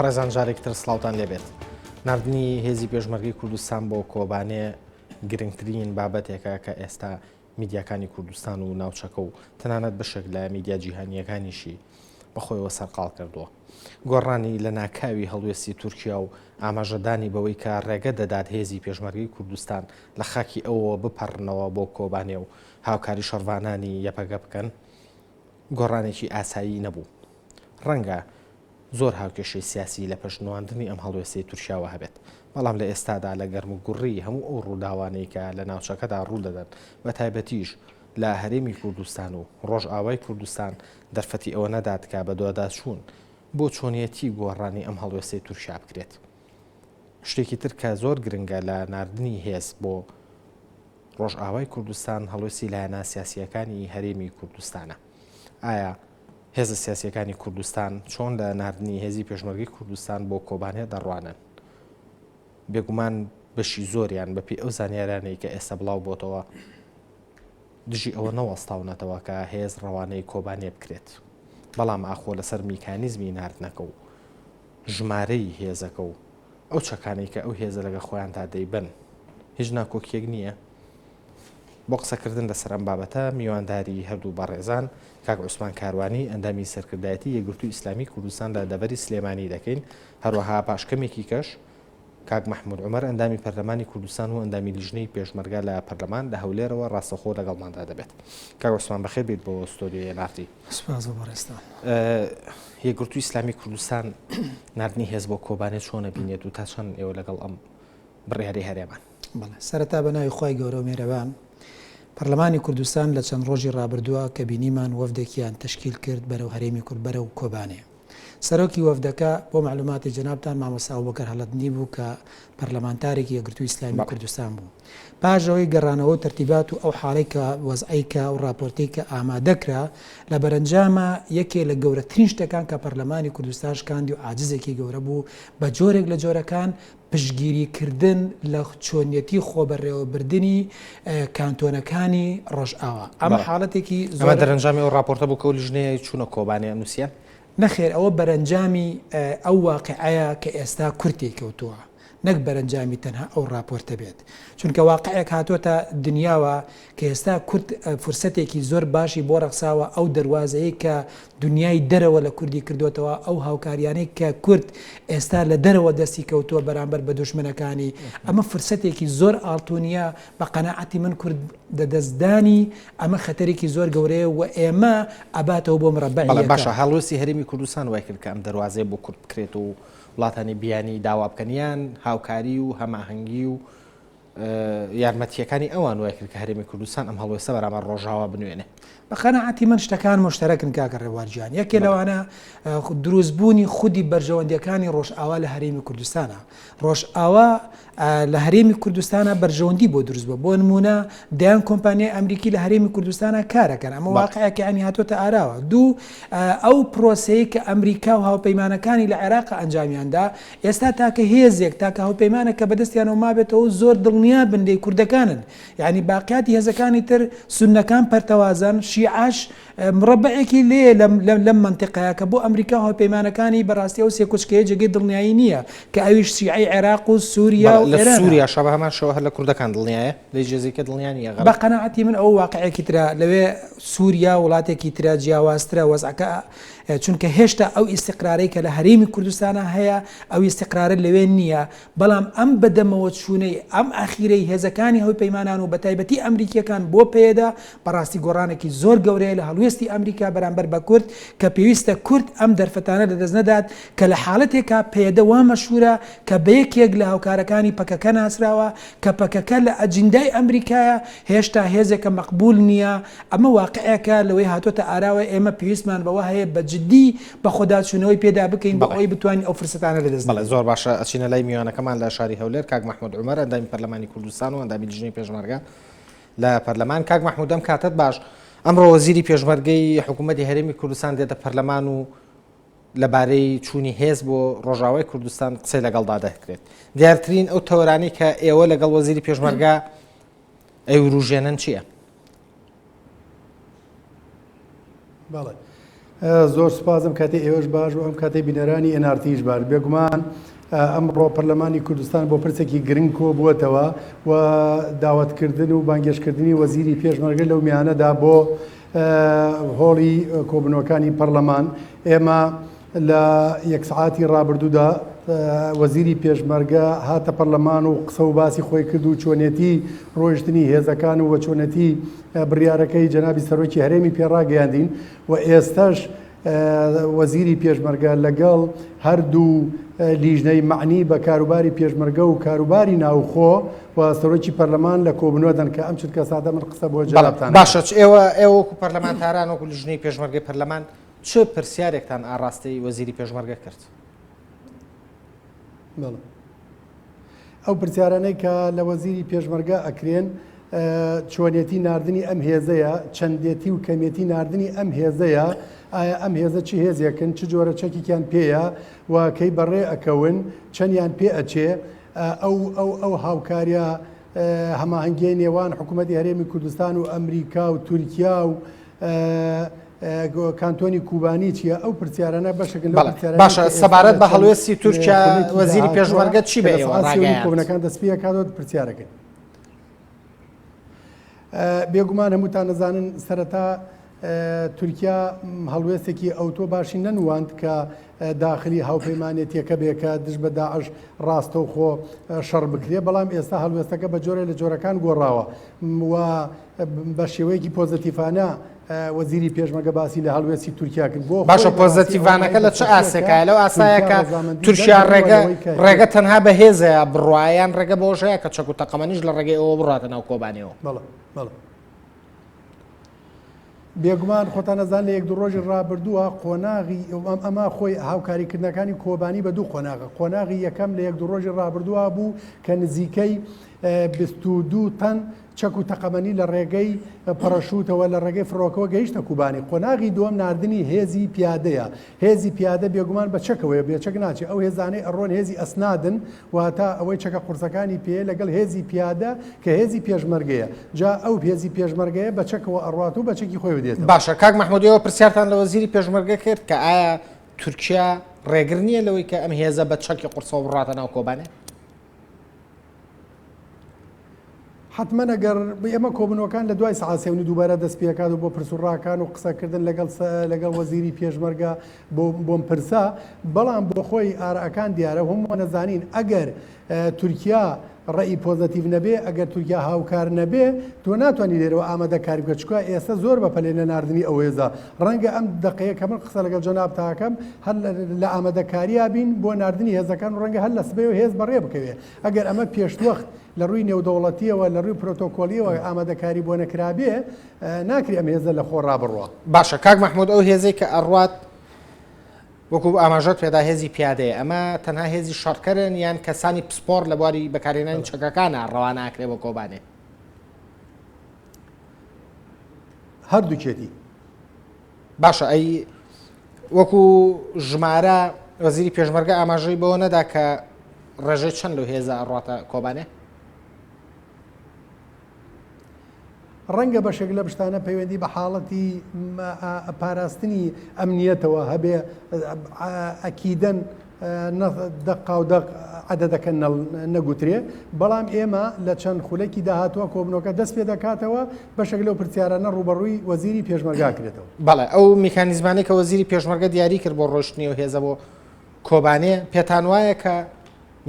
بەڕێزان جارێکتر سڵاوتان لێبێت. نردنی هێزی پێشمەرگەی کوردستان بۆ کۆبانێ گرنگترین بابەتێکە کە ئێستا میدیاکانی کوردستان و ناوچەکە و تەنانەت بەشێک لە میدیا جیهانیەکانیشی بەخۆیەوە سەرقاڵ کردووە. گۆڕانی لە ناکاوی هەڵوێستی تورکیا و ئاماژەدانی بەوەی کە ڕێگە دەدات هێزی پێشمەرگەی کوردستان لە خاکی ئەوە بپەڕنەوە بۆ کۆبانێ و هاوکاری شەڕوانانی یەپەگە بکەن، گۆڕانێکی ئاسایی نەبوو. ڕەنگە زۆر هاوکێشەی سیاسی لە پێشنەوەاندنی ئەم هەڵوێستەی تورکیاوە هەبێت، بەڵام لە ئێستادا لە گەرم و گوڕی هەموو ئەو ڕووداوانەی کە لە ناوچەکەدا ڕوو دەدەن بە تایبەتیش لە هەرێمی کوردستان و ڕۆژئاوای کوردستان دەرفەتی ئەوە نەدات کە بە دوواداچوون بۆ چۆنیەتی گۆڕانی ئەم هەڵوێستەی تورکیا بکرێت. شتێکی تر کە زۆر گرنگە لە نردنی هێز بۆ ڕۆژئاوای کوردستان هەڵوێستی لایەنە سیاسیەکانی هەرێمی کوردستانە. ئایا هێزە سیاسیەکانی کوردستان چۆن لە نردنی هێزی پێشمەرگەی کوردستان بۆ کۆبانێ دەڕوانن؟ بێگومان بەشی زۆریان بەپی ئەو زانیارانەی کە ئێستا بڵاو بۆتەوە دژی ئەوە نەوەستاونەتەوە کە هێز ڕەوانەی کۆبانێ بکرێت، بەڵام ئاخۆ لەسەر میکانیزمی ناردنەکە و ژمارەی هێزەکە و ئەو چەکانەی کە ئەو هێزە لەگە خۆیان تا دەیبن هیچ ناکۆکیەک نییە. بۆ قسەکردن لەسەر ئەم بابەتە میوانداری هەردوو بەڕێزان کاک عوسمان کاروانی ئەندامی سەرکردایەتی یەکگرتووی ئیسلامی کوردستان لە دەبەری سلێمانی دەکەین، هەروەها پاشکەمێکی کەش کاک محمود عومەر ئەندامی پەرلەمانی کوردستان و ئەندامی لیژنەی پێشمەرگە لە پەرلەمان لە هەولێرەوە ڕاستەخۆ لەگەڵماندا دەبێت. کاک عوسمان بەخێر بێت بۆ ستۆدیۆی ناردی. سپاس بەڕێستان. یەکگرتووی ئیسلامی کوردستان نردنی هێز بۆ کۆبانێ چۆنە بینێت و تا چەند ئێوە لەگەڵ ئەم بڕیاری هەرێمان؟ بەڵێ، سەرەتا بە ناوی خۆی گەورە و میێرەبان پەرلەمانی کوردستان لە چەند ڕۆژی ڕابردووە کە بینیمان وەفدێکیان تشکیل کرد بەرەو هەرێمی کورد بەرەو کۆبانێ. سەرۆکی وەفدەکە بۆ معلوماتی جەنابتان مامۆستا ئەبوبەکر هەڵەتنی بوو کە پەرلەمانتارێکی یەکگرتووی ئیسلامی کوردستان بوو. پاژەوەی گەڕانەوە تەرتیبات و ئەو حاڵەی کە وەزعی کە و راپۆرتەی کە ئامادەکرا لە بەرەنجامە یەکێک لە گەورەترین شتەکان کە پەرلەمانی کوردستان شکاندی و عاجزێکی گەورە بوو بە جۆرێک لە جۆرەکان پشگیریکردن لە چۆنیەتی خۆبەڕێوەبردننی کانتۆنەکانی ڕۆژئاوا. ئەمە حاڵەتێکی زۆر دەرەنجامی ئەو راپۆرتە بوو کە و لیژنەیە چوونە کۆبانێ نووسیان؟ نەخێر، ئەوە بەرەنجامی ئەو واقعەیە کە ئێستا کورتی کەوتووە، نەک بەرەنجامی تەنها ئەو راپۆرتە بێت، چونکە واقعەیەک هاتوۆتە دنیاوە کە ئێستا کورد فرسەتێکی زۆر باشی بۆ ڕەخساوە ئەو دەواازەیە کە دنیای دەرەوە لە کوردی کردوێتەوە، ئەو هاوکاریانەی کە کورد ئێستا لە دەرەوە دەستی کەوتووە بەرامبەر بە دوشمنەکانی. ئەمە فرسەتێکی زۆر ئاڵتونیە، بە قەناعەتی من کورد دەدەستدانی ئەمە خەتەرێکی زۆر گەورەیە و ئێمە ئەباتەوە بۆ مرەبەعی. باشە، هەڵوێستی هەرێمی کوردستان وای کرد کە ئەم دەواازەیە بۆ کورد بکرێت و وڵاتانی بیانی داوا بکەنیان هاوکاری و هەماهەنگی و یارمەتیەکانی ئەوان وای کرد کە هەرێمی کوردستان ئەم هەڵوێستە بەرامبەر ڕۆژاوا بنوێنێ. بە قەناعەتی من شتەکان مشتەرەکن کاکە ڕێوارجیان. یەکێ لەوانە دروستبوونی خودی بەرژەوەندیەکانی ڕۆژئاوا لە هەرێمی کوردستانە. ڕۆژئاوا لە هەرێمی کوردستانە بەرژەوەندی بۆ دروست بووە. بۆ نمونە دەیان کۆمپانیای ئەمریکی لە هەرێمی کوردستانە کارەکەن، ئەمە واقعەکە ینی هاتوۆتە ئاراوە. دوو، ئەو پرۆسەیە کە ئەمریکا و هاوپەیمانەکانی لە عێراق ئەنجامیاندا ئێستا تاکە هێزێک تاکە هاوپەیمانەکە بەدەستیانەوە مابێتەوە زۆر دڵنیا بندەی کوردەکانن، یعنی باقیاتی هێزەکانی تر سونەکان پەرتەوازن، شیعاش مربعێکی لێ لەم منتیقەیە کە بۆ ئەمریکا هاوپەیمانەکانی بەڕاستی ئەو سێ کوچکەیە جێگەی دڵنیایی نییە کە ئەویش شیعی عێراق و سووریا و لە سووریا شەبە هەمان شەوە هەر لە کوردەکان دڵنیایە لە جێزێکە دڵنیانیە. بە قەناعەتی من ئەو واقعێکی ترە لەوێ سووریا وڵاتێکی ترە جیاوازترە وەزعەکە، چونکە هێشتا ئەو ئیستیقرارەی کە لە هەرێمی کوردستانە هەیە ئەو ئیستیقرارە لەوێ نییە، بەڵام ئەم بەدەمەوە چوونەی ئەم ئاخیرەی هێزەکانی هاوپەیمانان و بەتایبەتی ئەمریکیەکان بۆ پێدا بەڕاستی گۆڕانێکی زۆر گەورەیە لە هەڵوێستی ئەمریکا بەرامبەر بە کورد کە پێویستە کورد ئەم دەرفەتانە لەدەست نەدات کە لە حاڵەتێکا پێدە وا مەشهورە کە بە یەکێک لە هاوکارەکانی پەکەکە ناسراوە کە پەکەکە لە ئەجندای ئەمریکایە هێشتا هێزێکە مەقبول نییە. ئەمە واقعەکە لەوەی هاتوۆتە ئاراوە ئێمە پێویستمان بەوە هەیە بەجددی بە خۆداچوونەوەی پێدا بکەین بە ئەوەی بتوانین ئەو فرسەتانە لەدەست. بەڵێ، زۆر باشە، ئەچینە لای میوانەکەمان لە شاری هەولێر. کاک محمود عومەر ئەندامی پەرلەمانی کوردستان و ئەندامی لیژنەی پێشمەرگە لە پەرلەمان. کاک محمود، ئەم کاتت باش. ئەمڕۆ وەزیری پێشمەرگەی حکوومەتی هەرێمی کوردستان دێتە پەرلەمان و لەبارەی چوونی هێز بۆ ڕۆژاوای کوردستان قسەی لەگەڵدا دەکرێت. دیارترین ئەو تەوەرانی کە ئێوە لەگەڵ وەزیری پێشمەرگە ئەیروژێنن چییە؟ بەڵێ، زۆر سپاسم کاتێ ئێوەش باش و ئەم کاتەی بینەرانی NRTش باش بێگومان ئەمڕۆ پەرلەمانی کوردستان بۆ پرسێکی گرنگ کۆ بووەتەوە و داوەتکردن و بانگێشکردنی وەزیری پێشمەرگە لەو میانەدا بۆ هۆڵی کۆبنەوەکانی پەرلەمان ئێمە لە یەک سعاتی ڕابردوودا وەزیری پێشمەرگە هاتە پەرلەمان و قسە و باسی خۆی کرد و چۆنێتی ڕۆیشتنی هێزەکان و چۆنەتی بڕیارەکەی جەنابی سەرۆکی هەرێمی پێڕاگەیاندین و ئێستاش وەزیری پێشمەرگە لەگەڵ هەردوو لیژنەی معنی بە کاروباری پێشمەرگە و کاروباری ناوخۆ و سەرۆکی پەرلەمان لە کۆبنەوەدەن کە ئەم چرکە سادە من قسە بۆ جەنابتان باشە ئێوە وەکو پەرلەمانتاران وەکو لیژنەی پێشمەرگەی پەرلەمان چ پرسیارێکتان ئاڕاستی وەزیری پێشمەرگە کرد؟ ئەو پرسیارانەی کە لە وەزیری پێشمەرگە ئەکرێن چۆنێتی ناردنی ئەم هێزەیە چەندێتی و کەمێتی ناردنی ئەم هێزەیە ئایا ئەم هێزە چی هێزیەکن چ جۆرە چەکێکیان پێیە و کەی بەڕێ ئەکەون چەندیان پێ ئەچێ ئەو هاوکاریە هەماهەنگی نێوان حکوومەتی هەرێمی کوردستان و ئەمریکا و تورکیا و کانتۆنی کوبانی چییە ئەو پرسیارانە بەشەکەن باشە سەبارەت بە هەڵوێستی تورکیا وەزیری پێشمەرگە چی بە کۆبنەکان دەستپێ کاتۆ پرسیارەکەن بێگومان هەمووتان نەزانن سەرەتا تورکیا هەڵوێستێکی ئەوتۆ باشی نەنووانند کە داخلی هاوپەیمانێتیەکە بێکە دژ بە داعش ڕاستە و خۆ شەڕ بکرێ بەڵام ئێستا هەڵوێستەکە بە جۆرە لە جۆرەکان گۆڕاوە و بە شێوەیەکی پۆزتیفانە وەزیری پێشمەرگە باسی لە هەڵوێستی تورکیا کرد بۆ باشە پۆزتیڤانەکە لە چه ئاسێکایە لەو ئاسایەکە تورکیا ڕێگە تەنها بە هێزەیە بڕواایان ڕێگە بۆژەیە کە چەک و تەقەمەنیش لە ڕێگەی ئەوە بڕاتە ناو کۆبانیەوە بێگومان خۆتان نەزان لە یەک دو ڕۆژی ڕابردووە قۆناغی ئەمە خۆی هاوکاریکردنەکانی کۆبانی بە دوو قۆناغی یەکەم لە یەک دو ڕۆژی ڕابردووە بوو کە نزیکەی 22 تەن چەک و تەقەمەنی لە ڕێگەی پەرەشوتەوە لە ڕێگەی فڕۆکەوە گەیشتە کوبانی قۆناغی دووەم ناردنی هێزی پیادەیە هێزی پیادە بێگومان بە چەکەوەی بێچەک ناچێت ئەو هێزانەی ئەڕۆن هێزی ئەسنادن واتە ئەوەی چەکە قورسەکانی پێ لەگەڵ هێزی پیادە کە هێزی پێشمەرگەیە جا ئەو هێزی پێشمەرگەیە بە چەکەوە ئەڕات و بە چەکی خۆی بدێت باشە کاک مەحموودیەوە پرسیارتان لە وەزیری پێشمەرگە کرد کە ئایا تورکیا ڕێگر نییە لەوەی کە ئەم هێزە بە چەکی قورسەوە بڕاتە ناو کۆبانێ حتمما ئەگەر ئێمە کۆبنەوەکان لە دوای سعاسێونی دووبارە دەست پێکات و بۆ پرسوڕاکان و قسەکردن لەگەڵ وەزیری پێشمەرگە بۆم پرسا بەڵام بۆ خۆی ئارەکان دیارە هەموو نەزانین ئەگەر تورکیا ڕێی پۆزتیڤ نەبێ ئەگەر تورکیا هاوکار نەبێ تۆ ناتوانانی لێرەوە ئامادەکاری بکە چکە ئێستا زۆر بەپەلێ لە ناردنی ئەوێزە ڕەنگە ئەم دقەیە کە من قسە لەگەڵ جەناب تاکەم هەر لە ئامادەکارییا بین بۆ ناردنی هێزەکان و ڕەنگە هەر لە سبەیەوە هێز بەڕێ بکەوێ ئەگەر ئەمە پێشوەخت لە ڕووی نێودەوڵەتیەوە لە ڕووی پرۆتۆکۆلیەوە ئامادەکاری بۆ نەکرابێ ناکری ئەم هێزە لە خۆ ڕابڕوە باشە کاک مەحموود ئەو هێزەی کە ئەڕوات وەکو ئاماژەت پێدا هێزی پیادەیە ئەمە تەنها هێزی شەڕکەرن یان کەسانی پسپۆر لە بواری بەکارهێنانی چەکەکانە ڕەوا ناکرێ بۆ کۆبانێ هەردووکێتی باشە ئەی وەکو ژمارە وەزیری پێشمەرگە ئاماژەی بۆ نەدا کە ڕێژەی چەند لەو هێزە ئەڕاتە کۆبانێ ڕەنگە بەشێک لە پشتانە پەیوەندی بە حاڵەتی پاراستنی ئەمنیەتەوە هەبێ ئەکیدەن دەقا و دەق عەدەدەکە نەگوترێ بەڵام ئێمە لە چەند خولەکی داهاتوە کۆبنەوەکە دەست پێ دەکاتەوە بەشێک لەو پرسیارانە ڕوبەڕووی وەزیری پێشمەرگا کرێتەوە بەڵێ ئەو میکانیزمانەی کە وەزیری پێشمەرگە دیاری کرد بۆ ڕۆشتنی و هێزە بۆ کۆبانێ پێتان وایە کە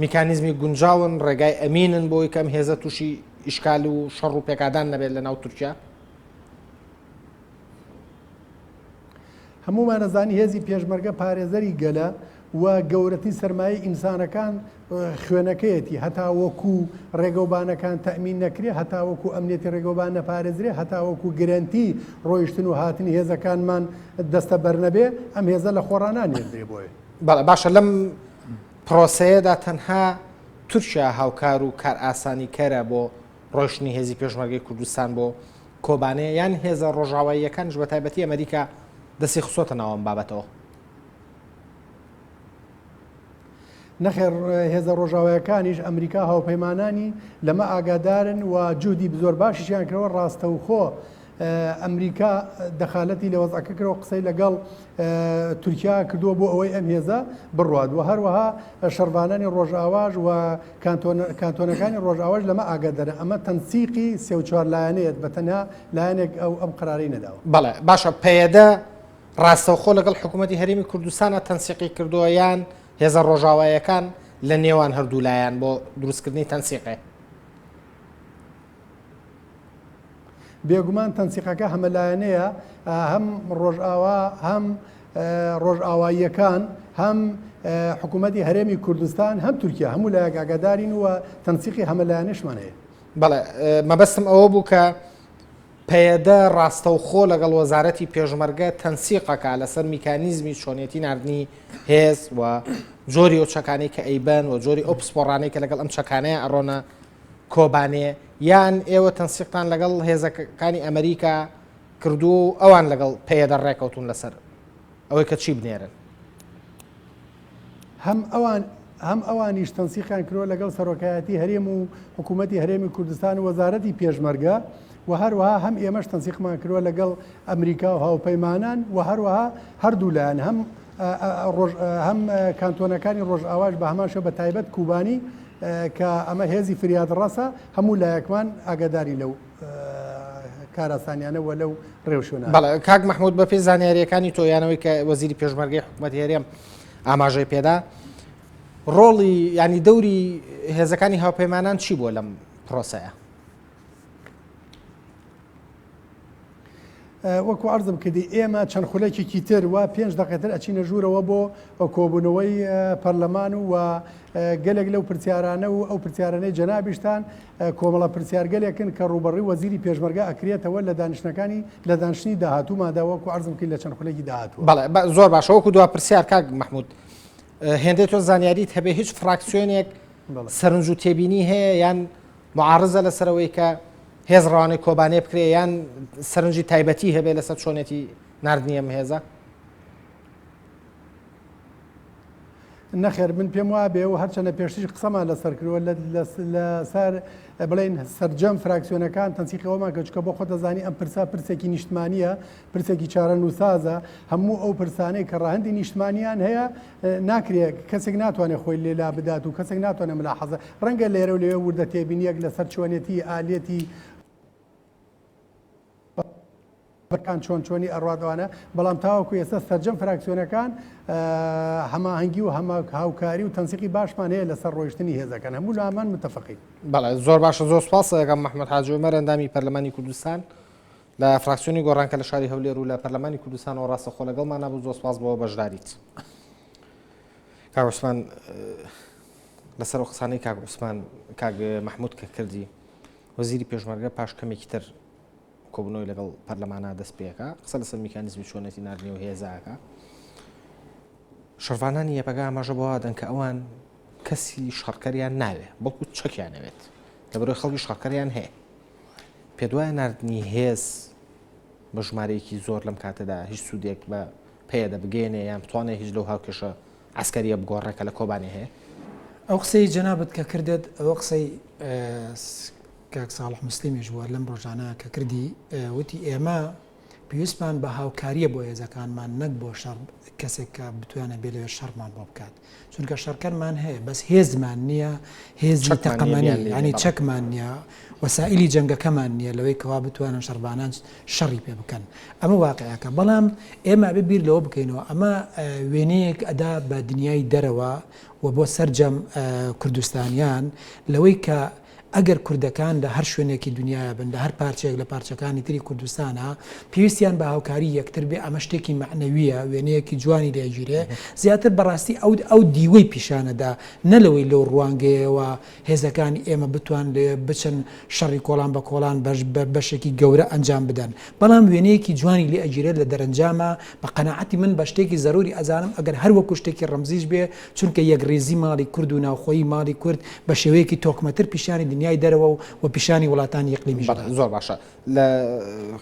میکانیزمی گونجاون ڕێگای ئەمینن بۆی کەم هێزە تووشی ئیشکال و شەڕ و پێکدان نەبێت لە ناو تورکیا هەمومان نەزانی هێزی پێشمەرگە پارێزەری گەلە و گەورەتی سەرمایە ئینسانەکان خوێنەکەیەتی هەتا وەکو ڕێگەوبانەکان تەمین نەکرێ هەتا وەکو ئەمنێتی ڕێگەوبان نەپارێزرێ هەتا وەکو گرنتی ڕۆیشتن و هاتنی هێزەکانمان دەستە بەرنەبێ ئەم هێزە لە خۆڕانانێنرێ بۆیە بەڵێ باشە لەم پرۆسەیەدا تەنها تورکیا هاوکار و کار ئاسانی کەرە بۆ ڕۆشتنی هێزی پێشمەرگەی کوردستان بۆ کۆبانەیە یان هێزە ڕۆژاواییەکانش بە تایبەتی ئەمریکا دەستی خسۆتە ناوەم بابەتەوە نەخێر هێزە ڕۆژاوایەکانیش ئەمریکا هاوپەیمانانی لەمە ئاگادارن و جوودی زۆر باشیشیان کردەوە ڕاستەوخۆ ئەمریکا دەخالەتی لە وەزعەکە کرەوە قسەی لەگەڵ تورکیا کردووە بۆ ئەوەی ئەم هێزە بڕوات و هەروەها شەڕبانانی ڕۆژئاواژ و کانتۆنەکانی ڕۆژئاواژ لەمە ئاگادارە ئەمە تەنسیقی سێ و چوار لایەنەیەت بە تەنها لایەنێک ئەم قرارەی نەداوە. بەڵێ باشە پەیەدە ڕاستەوخۆ لەگەڵ حکوومەتی هەرێمی کوردستانە تەنسیقی کردووە یان هێزە ڕۆژاوایەکان لە نێوان هەردوو لایەن بۆ دروستکردنی تەنسیقێ؟ بێگومان تەنسیقەکە هەمەلایەنەیە هەم ڕۆژئاوا هەم ڕۆژئاواییەکان هەم حکوومەتی هەرێمی کوردستان هەم تورکیا هەموو لایەک ئاگادارین وە تەنسیقی هەمەلایەنەشمان هەیە. بەڵێ مەبەستم ئەوە بوو کە پەیەدە ڕاستەوخۆ لەگەڵ وەزارەتی پێشمەرگە تەنسیقەکە لەسەر میکانیزمی چۆنیەتی نردنی هێز و جۆری ئەو چەکانەی کە ئەیبەن و جۆری ئەو پسپۆڕانەی کە لەگەڵ ئەم چەکانەیە ئەڕۆنە کۆبانێ یان ئێوە تەنسیقتان لەگەڵ هێزەکانی ئەمریکا کردو و ئەوان لەگەڵ پەیەدە ڕێکەوتون لەسەر ئەوەی کە چی بنێرن؟ هەم ئەوانیش تەنسیقیان کردووە لەگەڵ سەرۆکایەتی هەرێم و حکوومەتی هەرێمی کوردستان و وەزارەتی پێشمەرگە و هەروەها هەم ئێمەش تەنسیقمان کردووە لەگەڵ ئەمریکا و هاوپەیمانان و هەروەها هەردوو لایەن هەم کانتۆنەکانی ڕۆژئاواژ بە هەمان شێوە بە تایبەت کوبانی کە ئەمە هێزی فریادڕەسە هەموو لایەکمان ئاگاداری لەو کاراسانیانەوە لەو ڕێوشۆنە. بەڵێ کاک مەحموود بە پێی زانیاریەکانی تۆیانەوەی کە وەزیری پێشمەرگەی حکوومەتی هەرێم ئاماژەی پێدا ڕۆڵی ینی دەوری هێزەکانی هاوپەیمانان چی بووە لەم پرۆسەیە؟ وەکو عەرزم کردی ئێمە چەند خولەکێکی تر و 5 دقیقەتر ئەچینە ژوورەوە بۆ کۆبوونەوەی پەرلەمان و گەلێک لەو پرسیارانە و ئەو پرسیارانەی جەنابیشتان کۆمەڵە پرسیارگەلێکن کە ڕوبەڕی وەزیری پێشمەرگە ئەکرێتەوە لە دانیشتەکانی لە دانیشتنی داهاتوومادا وەکو عەرزم کرد لە چەند خولێکی داهاتووە. بەڵێ زۆر باشە وەکو دوا پرسیار کاک مەحموود هێندەی تۆ زانیاریت هەبێ هیچ فراکسیۆنێک سەرنج و تێبینی هەیە یان معارزە لەسەرەوەی کە هێز ڕەوانەی کۆبانێ بکرێ یان سەرنجی تایبەتی هەبێ لەسەر چۆنێتی نردنی ئەم هێزە؟ نەخێر من پێم وابێ و هەرچەنە پێشتیش قسەمان لەسەر کردووە لەسەر بڵێن سەرجەم فراکسیۆنەکان تەنسیقەوەمان کە چکە بۆ خۆ دەزانی ئەم پرسا پرسێکی نیشتمانیە پرسێکی چارە نووسازە هەموو ئەو پرسانەی کە ڕاهەندی نیشتمانیان هەیە ناکرێت کەسێک ناتوانێت خۆی لێلا بدات و کەسێک ناتوانێت ملاحەزە ڕەنگە لێرە و لێوێ وردە تێبینیەک لەسەر چۆنێتی ئالێتی بەکان چۆنی ئەڕوادوانە بەڵام تاوەکو ئێستا سەرجەم فراکسیۆنەکان هەماهەنگی و هاوکاری و تەنسیقی باشمان هەیە لەسەر ڕۆیشتنی هێزەکان هەموو لامان متفقین. بەڵێ زۆر باشە زۆر سپاس دەکەم محمەد حاجی عومەر ئەندامی پەرلەمانی کوردستان لە فراکسیۆنی گۆڕانکە لە شاری هەولێر و لە پەرلەمانی کوردستان و ڕاستەخۆ لەگەڵمانە بوو. زۆر سپاس بۆەوە بەشداریت. کاک عوسمان لەسەر ئەو قسانەی کاک عوسمان کاک مەحموود کە کردی وەزیری پێشمەرگە پاش کەمێکی تر کۆبنەوەی لەگەڵ پەرلەمانە دەست پێەکە قسە لەسەر میکانیزمی چۆنێتی نردنی و هێزاکە شەڕڤانانی یەپەگا ئاماژە بۆ دەن کە ئەوان کەسی شەڕکەریان ناوێ بەڵکو چەکیانەوێت لەبەرەوەی خەڵکی شەڕکەریان هەیە. پێ دوایە نردنی هێز بە ژمارەیەکی زۆر لەم کاتەدا هیچ سوودێک بە پێدە بگەێنێ یان بتوانێت هیچ لەو هاوکێشە عسکەریە بگۆڕێکە لە کۆبانێ هەیە؟ ئەو قسەی جەنابەت کە کردێت ئەوە قسەی کاک ساڵح مسلیمیش بووە لەم ڕۆژانە کە کردی وتی ئێمە پێویستمان بە هاوکاریە بۆ هێزەکانمان نەک بۆ شەڕ کەسێک کە بتوانە بێ لەوێ شەڕمان بۆ بکات چونکە شەڕکەرمان هەیە بەس هێزمان نییە هێزی تەقەمەنی ینی چەکمان نییە وەسائلی جەنگەکەمان نییە لەوەی کەوا بتوانن شەڕبانان شەڕی پێ بکەن ئەمە واقعەکە بەڵام ئێمە بێ بیر لەوە بکەینەوە ئەمە وێنەیەک ئەدا بە دنیای دەرەوە و بۆ سەرجەم کوردستانیان لەوەی کە ئەگەر کوردەکان لە هەر شوێنێکی دنیاە بن لە هەر پارچێک لە پارچەکانی تری کوردستانە پێویستیان بە هاوکاری یەکتر بێ ئەمە شتێکی معنەویە وێنەیەکی جوانی لێژیرێ زیاتر بەڕاستی ئەو دیوەی پیشانەدا نەلەوەی لەو ڕوانگەیەوە هێزەکانی ئێمە بتوان لێ بچن شەڕی کۆڵان بە کۆڵان بەشێکی گەورە ئەنجام بدەن بەڵام وێنەیەکی جوانی لێ ئەگیرێت لە دەرەنجامە بە قەناعەتی من بە شتێکی زەروری ئەزانم ئەگەر هەروەکو شتێکی ڕەمزیش بێ چونکە یەکڕێزی ماڵی کورد و ناوخۆی ماڵی کورد بە شێوەیەکی تۆکمەتر پیشانی دنیای دەرەوە و پیشانی وڵاتانی یەقلیمی زۆر باشە. لە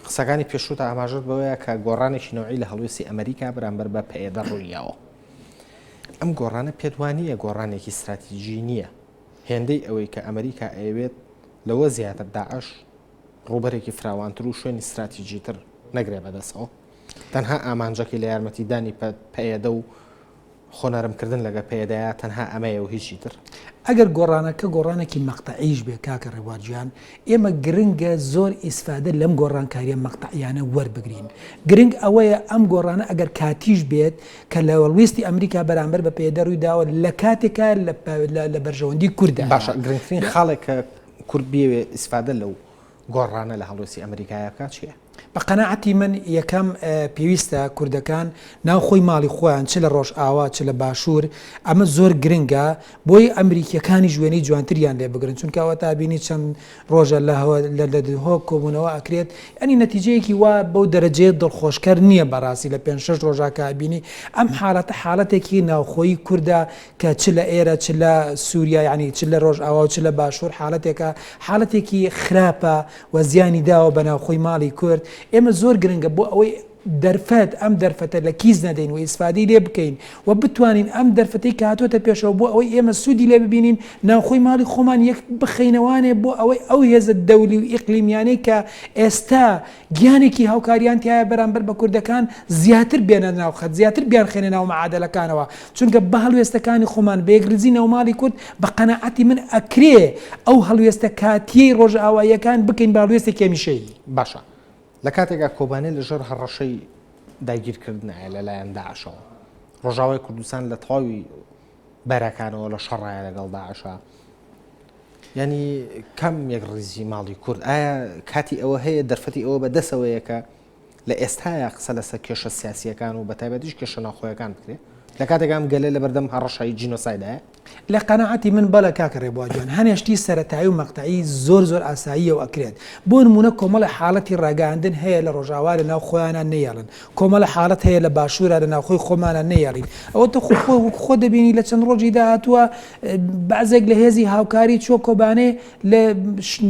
قسەکانی پێشووتە ئاماژت بەوەیە کە گۆڕانێکی نەوعی لە هەڵوێستی ئەمریکا بەرامبەر بە پەیەدە ڕوویاوە. ئەم گۆڕانە پێدوانیە گۆڕانێکی استراتیژی نییە هێندەی ئەوەی کە ئەمریکا ئەوێت لەوە زیاتر داعش ڕوبەرێکی فراوانتر و شوێنی استراتیژیتر نەگرێ بەدەستەوە تەنها ئامانجەکی لە یارمەتیدانی پەیەدە و خۆنەرمکردن لەگە پێدایە تەنها ئەمەیە و هیچی تر ئەگەر گۆڕانەکە گۆڕانێکی مەقتەعیش بێ کاکە ڕێبوارگیان ئێمە گرنگە زۆر ئیسفادە لەم گۆڕانکاریە مەقتەعیانە وەربگرین گرنگ ئەوەیە ئەم گۆڕانە ئەگەر کاتیش بێت کە لە وەڵویستی ئەمریکا بەرامبەر بە پێدە ڕووی داوە لە کاتێکا لە بەرژەوەندی کووردا باشە گرنگترین خاڵێک کە کورد بێوێ ئیسفادە لەو گۆڕانە لە هەڵوێستی ئەمریکایە بکات چییە؟ بە قەنەعەتی من یەکەم پێویستە کوردەکان ناوخۆی ماڵی خۆیان چ لە ڕۆژ ئاوا چ لە باشوور ئەمە زۆر گرنگە بۆی ئەمریکیەکانی ژوێنی جوانتریان لێ بگرن چونکە ئەوە تابینی چەند ڕۆژە لە کۆبوونەوە ئەکرێت ئەنی نەتیجەیەکی وا بەو دەرەجێت دڵخۆشکەر نییە بەڕاستی لە 5-6 ڕۆژاکە بینی ئەم حاڵەتە حاڵەتێکی ناوخۆی کووردا کە چ لە ئێرە چ لە سووریا ینی چ لە ڕۆژ ئاوا و چ لە باشوور حاڵەتێکی خراپە و زیانی داوە بە ناوخۆی ماڵی کورد ئێمە زۆر گرنگە بۆ ئەوەی دەرفەت ئەم دەرفەتە لە کیز نەدەین و ئیسفادی لێ بکەین و بتوانین ئەم دەرفەتی کە هاتوۆتە پێشەوە بۆ ئەوەی ئێمە سوودی لێ ببینین ناوخۆی ماڵی خۆمان یەک بخەینەوانێ بۆ ئەوەی ئەو هێزە دەولی و ئیقلیمیانەی کە ئێستا گیانێکی هاوکاریان تایە بەرامبەر بە کوردەکان زیاتر بێنە ناوخەت زیاتر بیان خێنە ناو مەعادەلەکانەوە چونکە بە هەڵوێستەکانی خۆمان بێگرزی ناوماڵی کورد بە قەنەعەتی من ئەکرێ ئەو هەڵوێستە کاتیەی ڕۆژئاواییەکان بکەین با هەڵوێستێکی هەمیشەیی باشە لە کاتێکا کۆبانێ لەژێر هەڕەشەی داگیرکردنایە لەلایەن داعشەوە ڕۆژاوای کوردستان لە تەواوی بەرەکانەوە لە شەڕایە لەگەڵ داعشە ینی کەم یەک ڕیزی ماڵی کورد ئایا کاتی ئەوە هەیە دەرفەتی ئەوە بەدەسەوەیە کە لە ئێستاە قسە لەسەر کێشە سیاسیەکان و بەتایبەتیش کێشە ناوخۆیەکان بکرێت لە کاتێکام گەلێ لە بەردەم هەڕەشایی جینۆسایدایە لە قەنەعەتی من بەڵە کاکە ڕێبواجوان هەنێشتی سەرەتایی و مەقتەعی زۆر ئاساییە و ئەکرێت بۆ نمونە کۆمەڵە حاڵەتی ڕاگەاندن هەیە لە ڕۆژاوا لە ناو خۆیانە نەیەڵن کۆمەڵە حاڵەت هەیە لە باشوورە لە ناوخۆی خۆمانە نەیەڵین ئەوە تە خۆ دەبینی لە چەند ڕۆژی داهاتووە بەعزێک لە هێزی هاوکاری چۆ کۆبانێ لە